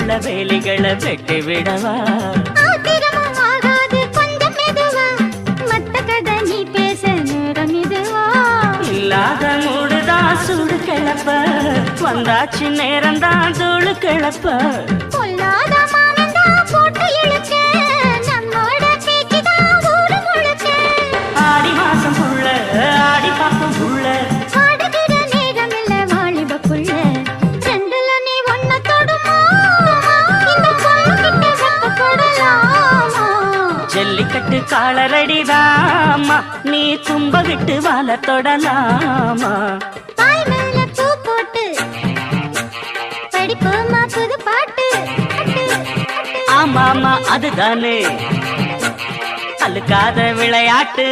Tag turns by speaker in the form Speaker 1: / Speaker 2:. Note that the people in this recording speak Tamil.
Speaker 1: உள்ள வேலிகளை வெட்டி விடவா? இல்லாத மூடுதான் சூடு கிளப்ப, வந்தாச்சு நேரம்தான் தூளு கிளப்ப. ஆடி மாசம் புள்ள ஆடி பாப்பம் புள்ள, ஜல்லிக்கட்டு காலரடிதாமா, நீ தும்ப விட்டு வாழ தொடலாமா? ஆமாமா அதுதானே அழுக்காத விளையாட்டு.